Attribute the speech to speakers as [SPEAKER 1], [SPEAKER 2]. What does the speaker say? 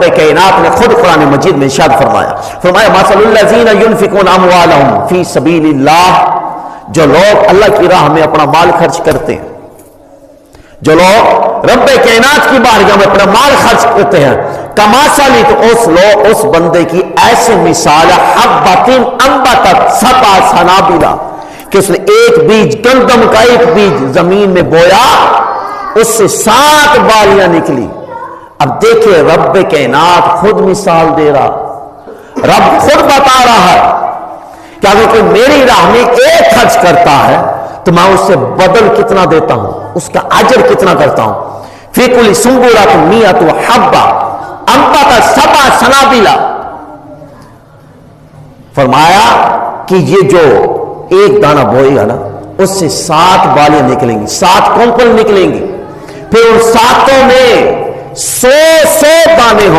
[SPEAKER 1] رب کائنات نے خود قرآن مجید میں ارشاد فرمایا مثل الذین ینفقون اموالہم فی سبیل اللہ، جو لوگ اللہ کی راہ میں اپنا مال خرچ کرتے ہیں، جو لوگ رب کائنات کی بارگاہ میں اپنا مال خرچ کرتے ہیں، کمثلی، تو اس بندے کی ایسی مثال حبۃ انبتت سبع سنابل، کہ اس نے ایک بیج گندم کا ایک بیج زمین میں بویا، اس سے 7 بالیاں نکلی۔ اب دیکھیں رب کائنات خود مثال دے رہا، رب خود بتا رہا ہے کہ اگر کوئی میری راہ میں ایک خرچ کرتا ہے تو میں اس سے بدل کتنا دیتا ہوں، اس کا اجر کتنا کرتا ہوں۔ فی کل سنبلۃ مئۃ حبۃ انبتت سبع سنابل، فرمایا کہ یہ جو ایک دانہ بوئے گا نا، اس سے 7 بالیاں نکلیں گی، 7 کونکل نکلیں گی، پھر ان 7 میں 100 دانے ہوں